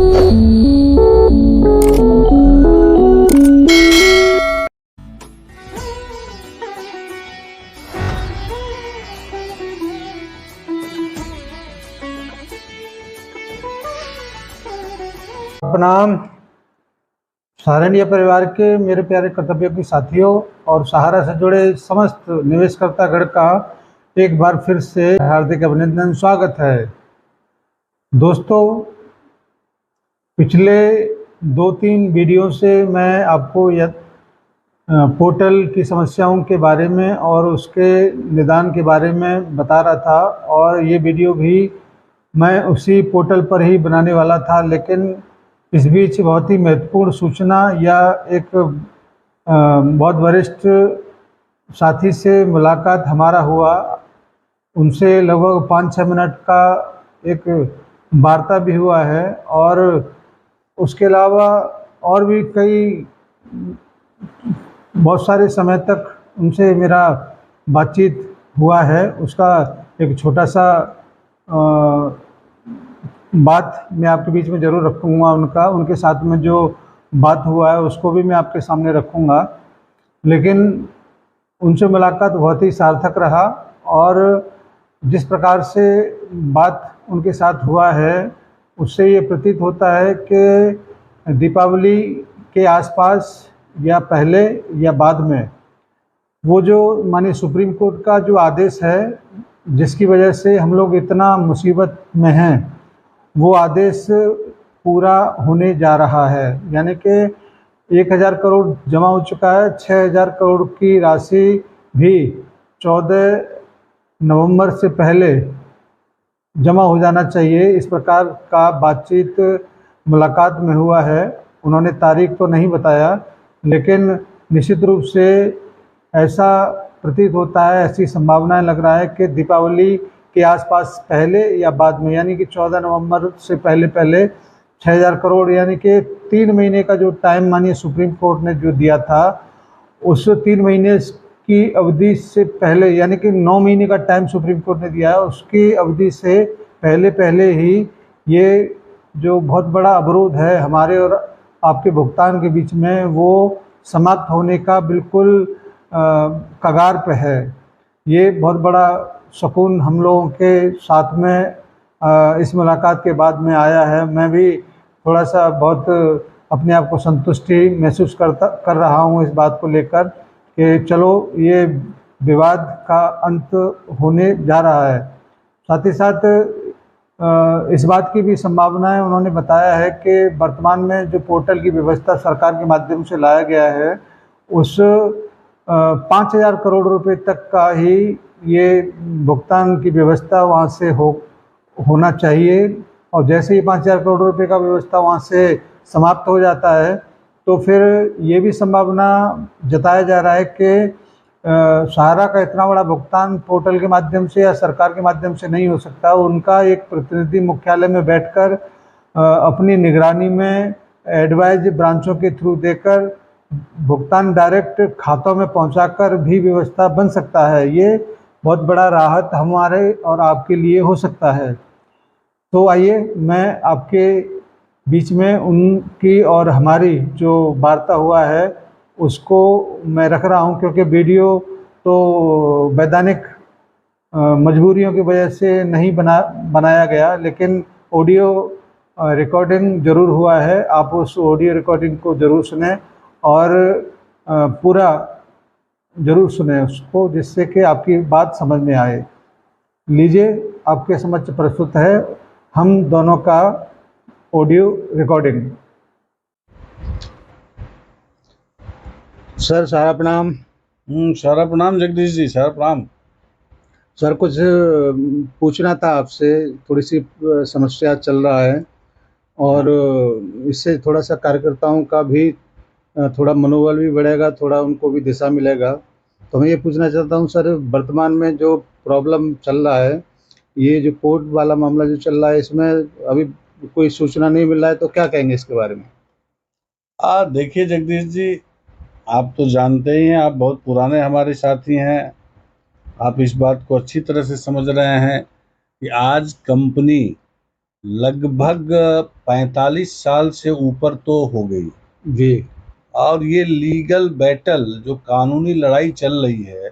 प्रणाम सहारनिया परिवार के मेरे प्यारे कर्तव्यों के साथियों और सहारा से जुड़े समस्त निवेशकर्ता गण का एक बार फिर से हार्दिक अभिनंदन, स्वागत है। दोस्तों, पिछले 2-3 वीडियो से मैं आपको पोर्टल की समस्याओं के बारे में और उसके निदान के बारे में बता रहा था, और ये वीडियो भी मैं उसी पोर्टल पर ही बनाने वाला था, लेकिन इस बीच बहुत ही महत्वपूर्ण सूचना या एक बहुत वरिष्ठ साथी से मुलाकात हमारा हुआ। उनसे लगभग 5-6 मिनट का एक वार्ता भी हुआ है, और उसके अलावा और भी कई बहुत सारे समय तक उनसे मेरा बातचीत हुआ है। उसका एक छोटा सा बात मैं आपके बीच में ज़रूर रखूँगा। उनके साथ में जो बात हुआ है उसको भी मैं आपके सामने रखूँगा। लेकिन उनसे मुलाकात बहुत ही सार्थक रहा, और जिस प्रकार से बात उनके साथ हुआ है उससे ये प्रतीत होता है कि दीपावली के आसपास या पहले या बाद में वो जो माननीय सुप्रीम कोर्ट का जो आदेश है, जिसकी वजह से हम लोग इतना मुसीबत में हैं, वो आदेश पूरा होने जा रहा है। यानी कि 1000 करोड़ जमा हो चुका है। 6000 करोड़ की राशि भी 14 नवंबर से पहले जमा हो जाना चाहिए। इस प्रकार का बातचीत मुलाकात में हुआ है। उन्होंने तारीख तो नहीं बताया, लेकिन निश्चित रूप से ऐसा प्रतीत होता है, ऐसी संभावनाएं लग रहा है कि दीपावली के आसपास पहले या बाद में, यानी कि 14 नवंबर से पहले 6000 करोड़, यानी कि 3 महीने का जो टाइम माननीय सुप्रीम कोर्ट ने जो दिया था, उस 3 महीने की अवधि से पहले, यानी कि 9 महीने का टाइम सुप्रीम कोर्ट ने दिया है, उसकी अवधि से पहले ही ये जो बहुत बड़ा अवरोध है हमारे और आपके भुगतान के बीच में, वो समाप्त होने का बिल्कुल कगार पे है। ये बहुत बड़ा सुकून हम लोगों के साथ में इस मुलाकात के बाद में आया है। मैं भी थोड़ा सा बहुत अपने आप को संतुष्टि महसूस कर रहा हूँ इस बात को लेकर कि चलो ये विवाद का अंत होने जा रहा है। साथ ही साथ इस बात की भी संभावना है, उन्होंने बताया है कि वर्तमान में जो पोर्टल की व्यवस्था सरकार के माध्यम से लाया गया है, उस 5000 करोड़ रुपए तक का ही ये भुगतान की व्यवस्था वहाँ से होना चाहिए। और जैसे ही 5000 करोड़ रुपए का व्यवस्था वहाँ से समाप्त हो जाता है, तो फिर ये भी संभावना जताया जा रहा है कि सहारा का इतना बड़ा भुगतान पोर्टल के माध्यम से या सरकार के माध्यम से नहीं हो सकता। उनका एक प्रतिनिधि मुख्यालय में बैठकर अपनी निगरानी में एडवाइज ब्रांचों के थ्रू देकर भुगतान डायरेक्ट खातों में पहुंचाकर भी व्यवस्था बन सकता है। ये बहुत बड़ा राहत हमारे और आपके लिए हो सकता है। तो आइए मैं आपके बीच में उनकी और हमारी जो वार्ता हुआ है उसको मैं रख रहा हूं, क्योंकि वीडियो तो वैधानिक मजबूरियों की वजह से नहीं बनाया गया, लेकिन ऑडियो रिकॉर्डिंग ज़रूर हुआ है। आप उस ऑडियो रिकॉर्डिंग को ज़रूर सुनें और पूरा ज़रूर सुने उसको, जिससे कि आपकी बात समझ में आए। लीजिए, आपके समक्ष प्रस्तुत है हम दोनों का ऑडियो रिकॉर्डिंग। सर, सारा प्रणाम। सारा प्रणाम जगदीश जी, सारा प्रणाम। सर, कुछ पूछना था आपसे। थोड़ी सी समस्या चल रहा है, और इससे थोड़ा सा कार्यकर्ताओं का भी थोड़ा मनोबल भी बढ़ेगा, थोड़ा उनको भी दिशा मिलेगा। तो मैं ये पूछना चाहता हूँ सर, वर्तमान में जो प्रॉब्लम चल रहा है, ये जो कोर्ट वाला मामला जो चल रहा है, इसमें अभी कोई सूचना नहीं मिल रहा है, तो क्या कहेंगे इसके बारे में? देखिए जगदीश जी, आप तो जानते ही हैं, आप बहुत पुराने हमारे साथी हैं। आप इस बात को अच्छी तरह से समझ रहे हैं कि आज कंपनी लगभग 45 साल से ऊपर तो हो गई। जी और ये लीगल बैटल जो कानूनी लड़ाई चल रही है,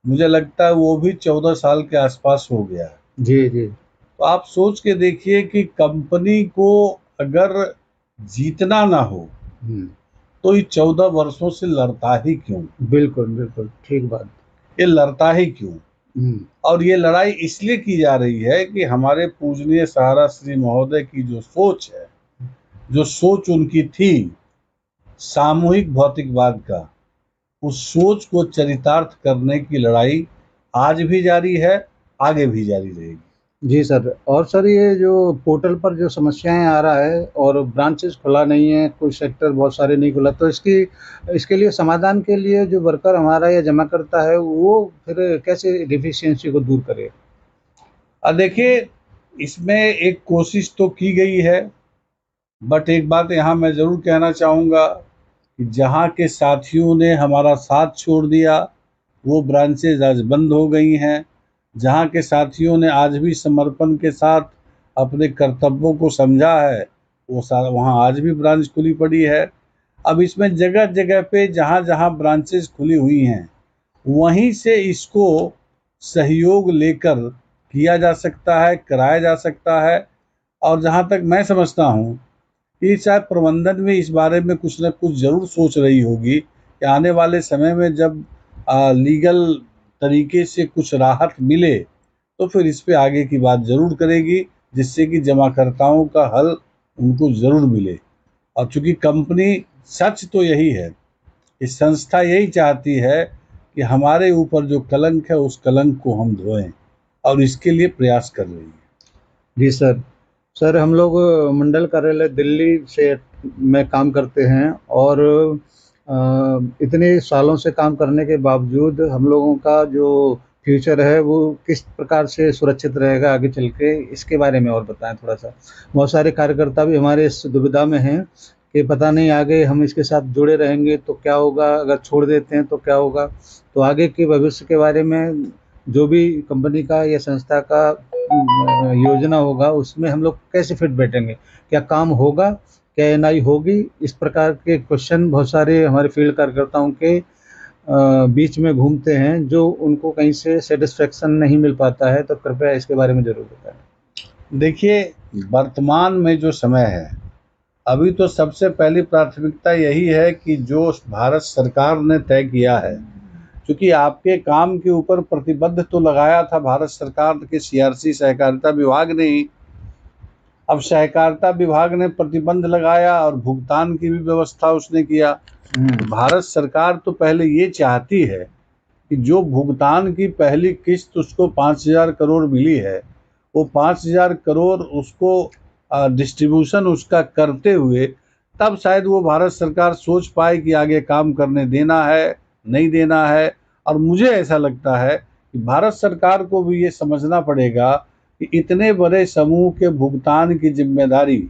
मुझे लगता है वो भी 14 साल के आसपास हो गया है। जी जी। तो आप सोच के देखिए कि कंपनी को अगर जीतना ना हो हम्म, तो ये 14 वर्षों से लड़ता ही क्यों? बिल्कुल बिल्कुल ठीक बात। ये लड़ता ही क्यों? हम्म, और ये लड़ाई इसलिए की जा रही है कि हमारे पूजनीय सहारा श्री महोदय की जो सोच है, जो सोच उनकी थी सामूहिक भौतिकवाद का, उस सोच को चरितार्थ करने की लड़ाई आज भी जारी है, आगे भी जारी रहेगी। जी सर। और सर ये जो पोर्टल पर जो समस्याएं आ रहा है और ब्रांचेस खुला नहीं है, कोई सेक्टर बहुत सारे नहीं खुला, तो इसकी इसके लिए समाधान के लिए जो वर्कर हमारा या जमा करता है वो फिर कैसे डिफिशियंसी को दूर करे? अब देखिए, इसमें एक कोशिश तो की गई है, बट एक बात यहाँ मैं ज़रूर कहना चाहूँगा कि जहाँ के साथियों ने हमारा साथ छोड़ दिया, वो ब्रांचेज आज बंद हो गई हैं। जहाँ के साथियों ने आज भी समर्पण के साथ अपने कर्तव्यों को समझा है, वो वहाँ आज भी ब्रांच खुली पड़ी है। अब इसमें जगह जगह पे जहाँ जहाँ ब्रांचेज खुली हुई हैं, वहीं से इसको सहयोग लेकर किया जा सकता है, कराया जा सकता है। और जहाँ तक मैं समझता हूँ कि शायद प्रबंधन में इस बारे में कुछ न कुछ ज़रूर सोच रही होगी कि आने वाले समय में जब लीगल तरीके से कुछ राहत मिले तो फिर इस पे आगे की बात ज़रूर करेगी, जिससे कि जमाकर्ताओं का हल उनको ज़रूर मिले। और चूंकि कंपनी, सच तो यही है कि संस्था यही चाहती है कि हमारे ऊपर जो कलंक है उस कलंक को हम धोएं, और इसके लिए प्रयास कर रही है। जी सर। सर हम लोग मंडल कार्यालय दिल्ली से में काम करते हैं और इतने सालों से काम करने के बावजूद हम लोगों का जो फ्यूचर है वो किस प्रकार से सुरक्षित रहेगा आगे चल के, इसके बारे में और बताएं थोड़ा सा। बहुत सारे कार्यकर्ता भी हमारे इस दुविधा में हैं कि पता नहीं आगे हम इसके साथ जुड़े रहेंगे तो क्या होगा, अगर छोड़ देते हैं तो क्या होगा। तो आगे के भविष्य के बारे में जो भी कंपनी का या संस्था का योजना होगा उसमें हम लोग कैसे फिट बैठेंगे, क्या काम होगा, क्या एनआई होगी, इस प्रकार के क्वेश्चन बहुत सारे हमारे फील्ड कार्यकर्ताओं के बीच में घूमते हैं, जो उनको कहीं से सेटिस्फेक्शन नहीं मिल पाता है। तो कृपया इसके बारे में जरूर बताएं। देखिए, वर्तमान में जो समय है, अभी तो सबसे पहली प्राथमिकता यही है कि जो भारत सरकार ने तय किया है, क्योंकि आपके काम के ऊपर प्रतिबद्ध तो लगाया था भारत सरकार के सीआरसी सहकारिता विभाग ने ही। अब सहकारिता विभाग ने प्रतिबंध लगाया और भुगतान की भी व्यवस्था उसने किया। तो भारत सरकार तो पहले ये चाहती है कि जो भुगतान की पहली किस्त उसको 5,000 करोड़ मिली है, वो 5,000 करोड़ उसको डिस्ट्रीब्यूशन उसका करते हुए तब शायद वो भारत सरकार सोच पाए कि आगे काम करने देना है, नहीं देना है। और मुझे ऐसा लगता है कि भारत सरकार को भी ये समझना पड़ेगा कि इतने बड़े समूह के भुगतान की जिम्मेदारी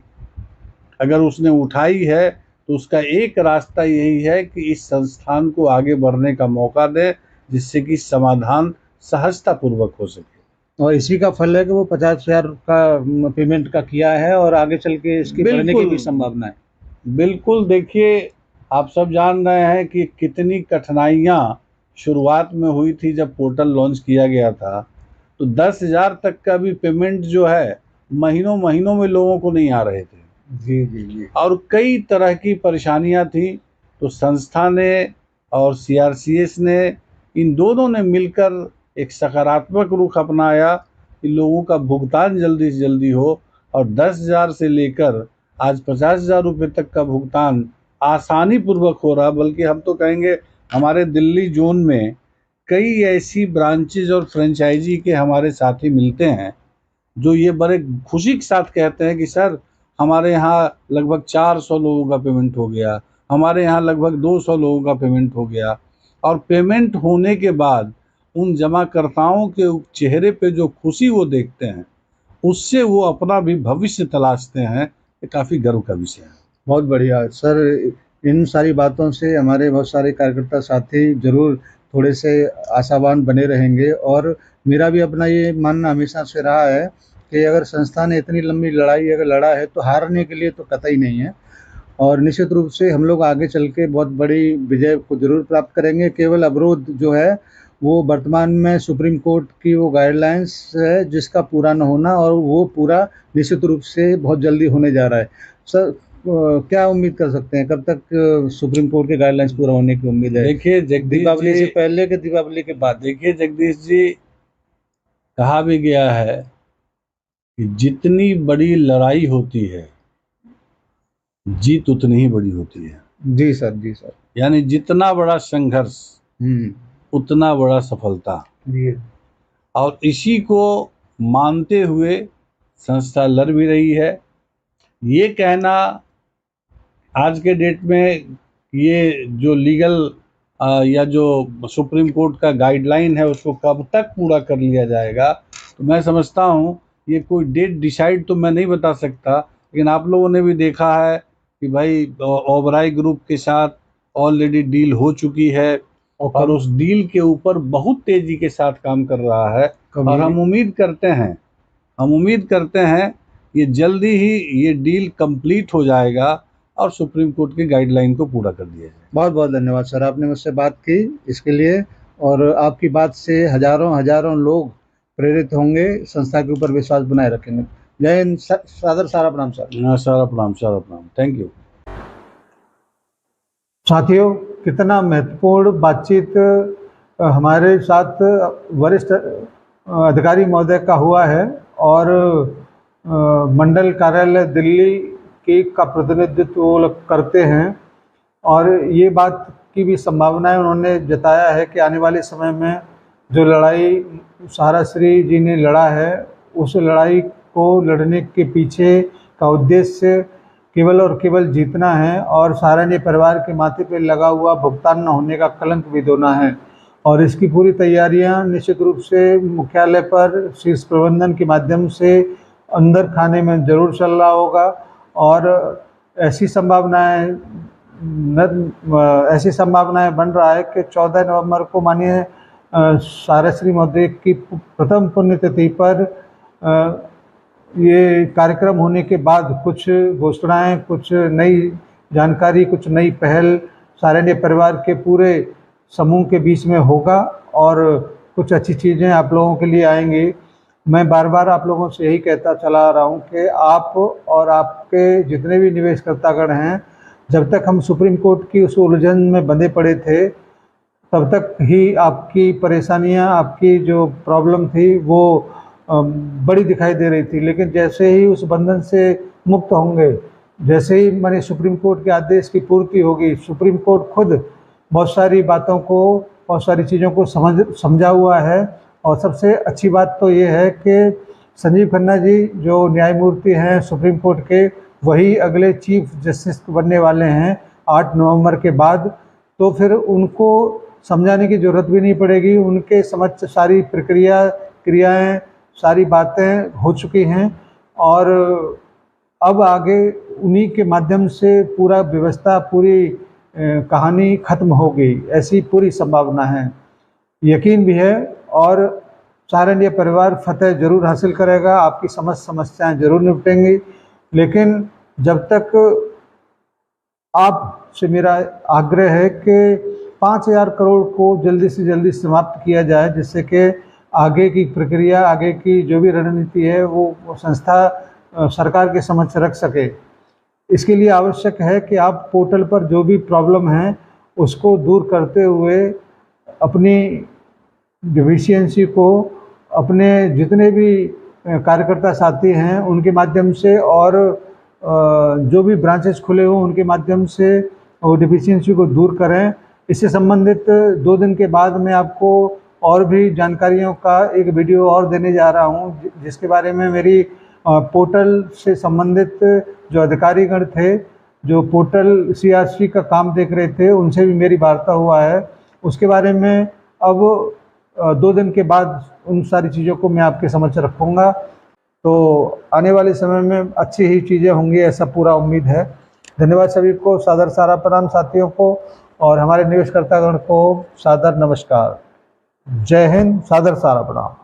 अगर उसने उठाई है तो उसका एक रास्ता यही है कि इस संस्थान को आगे बढ़ने का मौका दे, जिससे कि समाधान सहजतापूर्वक हो सके। और इसी का फल है कि वो 50,000 का पेमेंट का किया है और आगे चल के इसकी बढ़ने की भी बिल्कुल संभावना है। बिल्कुल। देखिए, आप सब जान रहे हैं कि कितनी कठिनाइयाँ शुरुआत में हुई थी जब पोर्टल लॉन्च किया गया था। तो 10,000 तक का भी पेमेंट जो है महीनों महीनों में लोगों को नहीं आ रहे थे, जी जी जी। और कई तरह की परेशानियां थी। तो संस्था ने और सीआरसीएस ने, इन दोनों ने मिलकर एक सकारात्मक रुख अपनाया कि लोगों का भुगतान जल्दी से जल्दी हो, और 10,000 से लेकर आज 50,000 रुपये तक का भुगतान आसानी पूर्वक हो रहा। बल्कि हम तो कहेंगे हमारे दिल्ली जोन में कई ऐसी ब्रांचेज और फ्रेंचाइजी के हमारे साथी मिलते हैं जो ये बड़े खुशी के साथ कहते हैं कि सर, हमारे यहाँ लगभग 400 लोगों का पेमेंट हो गया, हमारे यहाँ लगभग 200 लोगों का पेमेंट हो गया। और पेमेंट होने के बाद उन जमाकर्ताओं के चेहरे पे जो खुशी वो देखते हैं, उससे वो अपना भी भविष्य तलाशते हैं। ये काफ़ी गर्व का विषय है। बहुत बढ़िया सर। इन सारी बातों से हमारे बहुत सारे कार्यकर्ता साथी जरूर थोड़े से आशावान बने रहेंगे। और मेरा भी अपना ये मानना हमेशा से रहा है कि अगर संस्था ने इतनी लंबी लड़ाई अगर लड़ा है तो हारने के लिए तो कतई नहीं है, और निश्चित रूप से हम लोग आगे चल के बहुत बड़ी विजय को ज़रूर प्राप्त करेंगे। केवल अवरोध जो है वो वर्तमान में सुप्रीम कोर्ट की वो गाइडलाइंस है जिसका पूरा न होना, और वो पूरा निश्चित रूप से बहुत जल्दी होने जा रहा है। सर क्या उम्मीद कर सकते हैं, कब तक सुप्रीम कोर्ट के गाइडलाइंस पूरा होने की उम्मीद है? देखिए जगदीश दीपावली जी, से पहले कि दीपावली के बाद? देखिए जगदीश जी, कहा भी गया है कि जितनी बड़ी लड़ाई होती है जीत उतनी ही बड़ी होती है। जी सर, जी सर। यानी जितना बड़ा संघर्ष उतना बड़ा सफलता। जी। और इसी को मानते हुए संस्था लड़ भी रही है। ये कहना आज के डेट में ये जो लीगल या जो सुप्रीम कोर्ट का गाइडलाइन है उसको कब तक पूरा कर लिया जाएगा, तो मैं समझता हूँ ये कोई डेट डिसाइड तो मैं नहीं बता सकता, लेकिन आप लोगों ने भी देखा है कि भाई ओबराय ग्रुप के साथ ऑलरेडी डील हो चुकी है और उस डील के ऊपर बहुत तेजी के साथ काम कर रहा है। और हम उम्मीद करते हैं ये जल्दी ही ये डील कंप्लीट हो जाएगा और सुप्रीम कोर्ट की गाइडलाइन को पूरा कर दिया जाएगा। बहुत बहुत धन्यवाद सर, आपने मुझसे बात की इसके लिए, और आपकी बात से हजारों लोग प्रेरित होंगे, संस्था के ऊपर विश्वास बनाए रखेंगे। जय हिंद, सादर सारा प्रणाम सर। हाँ, सारा प्रणाम, थैंक यू। साथियों, कितना महत्वपूर्ण बातचीत हमारे साथ वरिष्ठ अधिकारी महोदय का हुआ है, और मंडल कार्यालय दिल्ली का प्रतिनिधित्व वो लोग करते हैं, और ये बात की भी संभावनाएं उन्होंने जताया है कि आने वाले समय में जो लड़ाई सहाराश्री जी ने लड़ा है उस लड़ाई को लड़ने के पीछे का उद्देश्य केवल और केवल जीतना है, और सहारनीय परिवार के माथे पर लगा हुआ भुगतान न होने का कलंक भी धोना है। और इसकी पूरी तैयारियां निश्चित रूप से मुख्यालय पर शीर्ष प्रबंधन के माध्यम से अंदर खाने में जरूर चल रहा होगा, और ऐसी संभावनाएं बन रहा है कि 14 नवंबर को माननीय सहाराश्री महोदय की प्रथम पुण्यतिथि पर ये कार्यक्रम होने के बाद कुछ घोषणाएं, कुछ नई जानकारी, कुछ नई पहल सहारनीय परिवार के पूरे समूह के बीच में होगा, और कुछ अच्छी चीज़ें आप लोगों के लिए आएंगी। मैं बार बार आप लोगों से यही कहता चला आ रहा हूँ कि आप और आपके जितने भी निवेशकर्तागण हैं, जब तक हम सुप्रीम कोर्ट की उस उलझन में बंधे पड़े थे तब तक ही आपकी परेशानियां, आपकी जो प्रॉब्लम थी वो बड़ी दिखाई दे रही थी। लेकिन जैसे ही उस बंधन से मुक्त होंगे, जैसे ही माने सुप्रीम कोर्ट के आदेश की पूर्ति होगी, सुप्रीम कोर्ट खुद बहुत सारी बातों को, बहुत सारी चीज़ों को समझा हुआ है। और सबसे अच्छी बात तो ये है कि संजीव खन्ना जी जो न्यायमूर्ति हैं सुप्रीम कोर्ट के, वही अगले चीफ जस्टिस बनने वाले हैं 8 नवंबर के बाद। तो फिर उनको समझाने की ज़रूरत भी नहीं पड़ेगी, उनके समझ सारी क्रियाएं, सारी बातें हो चुकी हैं, और अब आगे उन्हीं के माध्यम से पूरा व्यवस्था, पूरी कहानी खत्म हो गई, ऐसी पूरी संभावना है, यकीन भी है। और सहारनीय परिवार फतेह जरूर हासिल करेगा, आपकी समस्याएं जरूर निपटेंगी। लेकिन जब तक आपसे मेरा आग्रह है कि 5000 करोड़ को जल्दी से जल्दी समाप्त किया जाए, जिससे कि आगे की प्रक्रिया, आगे की जो भी रणनीति है वो संस्था सरकार के समक्ष रख सके। इसके लिए आवश्यक है कि आप पोर्टल पर जो भी प्रॉब्लम है उसको दूर करते हुए अपनी डिफिशियंसी को अपने जितने भी कार्यकर्ता साथी हैं उनके माध्यम से, और जो भी ब्रांचेस खुले हों उनके माध्यम से वो डिफिशियंसी को दूर करें। इससे संबंधित 2 दिन के बाद मैं आपको और भी जानकारियों का एक वीडियो और देने जा रहा हूं, जिसके बारे में मेरी पोर्टल से संबंधित जो अधिकारीगण थे, जो पोर्टल सीआरसी का काम देख रहे थे, उनसे भी मेरी वार्ता हुआ है। उसके बारे में अब 2 दिन के बाद उन सारी चीज़ों को मैं आपके समक्ष रखूँगा। तो आने वाले समय में अच्छी ही चीज़ें होंगी, ऐसा पूरा उम्मीद है। धन्यवाद सभी को, सादर सारा प्रणाम साथियों को, और हमारे निवेशकर्तागण को सादर नमस्कार। जय हिंद, सादर सारा प्रणाम।